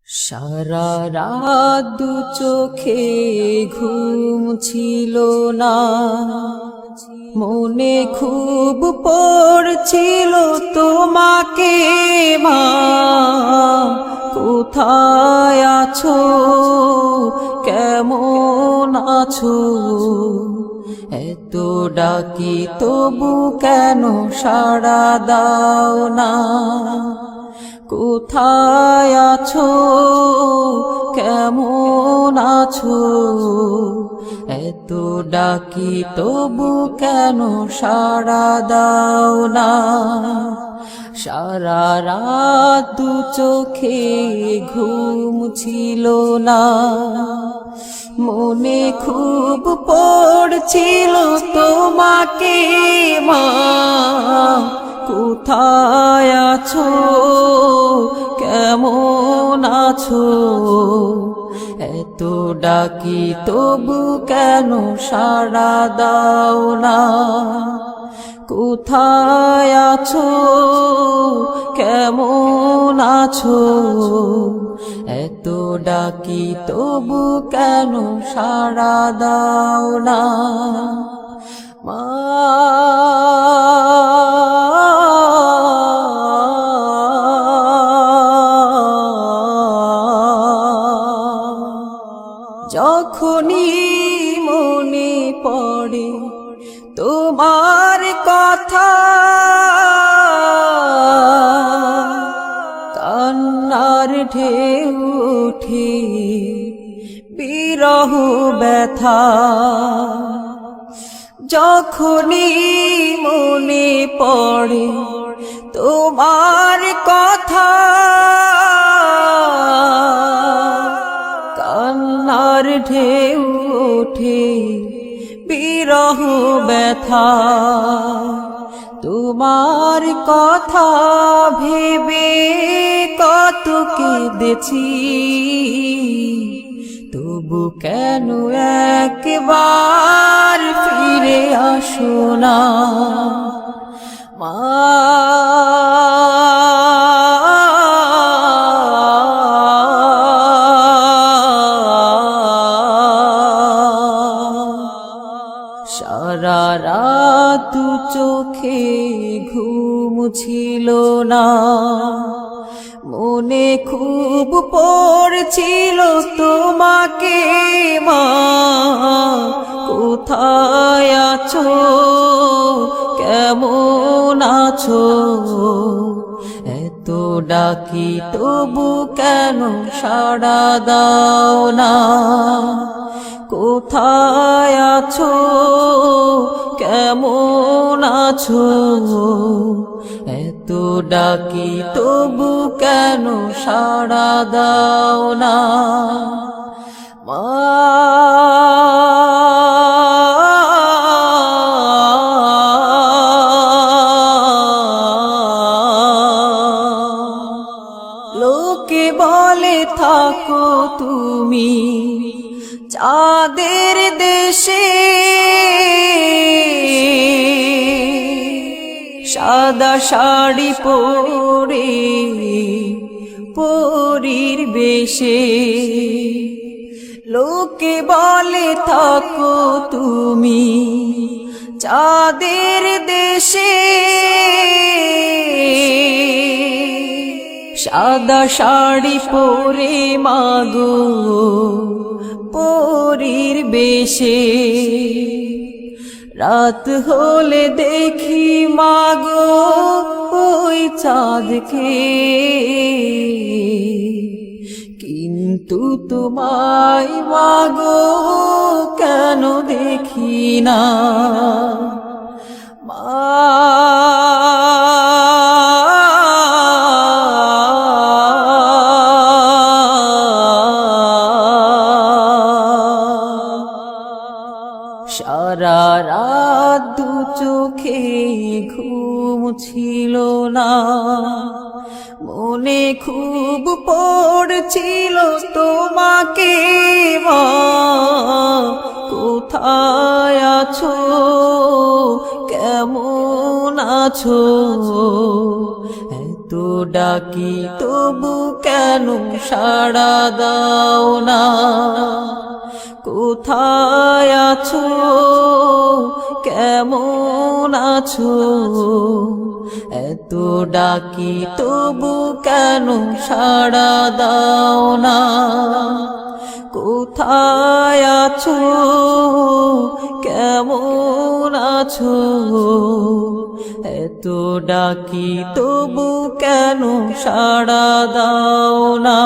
সারা রাত দু চোখে ঘুম ছিল না, মনে খুব পড়ছিল তোমাকে মা। কোথায় আছো, কেমন আছো? এত ডাকি তবু কেন সাড়া দাও না? কোথায় আছো, কেমন আছো? এত ডাকি তবু কেন সাড়া দাও না? সারা রাত দু চোখে ঘুম ছিল না, মনে খুব পড়ছিল তোমাকে মা। কোথায় আছো, কেমন আছো? এত ডাকি তবু কেন সাড়া দাও না? কোথায় আছো, কেমন আছো? এত ডাকি তবু কেন সাড়া দাও না মা? যখনই মনে পড়ে তোমার কথা, কান্নার ঢেউ ওঠে বিরহ ব্যথা। যখনই মনে পড়ে তোমার কথা, কান্নার ঢেউ ওঠে বিরহ ব্যথা। তোমার কথা ভেবে কত কেঁদেছি, তবু কেন একবার ফিরে আসো না মা? সারা রাত দু চোখে ঘুম ছিল না, মনে খুব পড়ছিল তোমাকে মা। কোথায় আছো, কেমন আছো? এত ডাকি তবু কেন সাড়া দাও না? কোথায় আছো, কেমন আছো? এত ডাকি তবু কেন সাড়া দাও না মা? লোকে বলে থাকো তুমি চাঁদের দেশে, সাদা শাড়ি পরে পরীর বেশে। লোকে বলে থাকো তুমি চাঁদের দেশে, সাদা শাড়ি পরে মাগো পরীর বেশে। রাত হলে দেখি মাগো ওই চাঁদকে, কিন্তু তোমায় মাগো কেন দেখি না মা? সারা রাত দু চোখে ঘুম ছিল না, মনে খুব পড়ছিল তোমাকে মা। কোথায় আছো, কেমন আছো? এত কত ডাকি তবু কেন সাড়া দাও না কোথায় আছো কেমন আছো এত ডাকি তবু কেন সাড়া দাও না কোথায় আছো কেমন আছো এত ডাকি তবু কেন সাড়া দাও না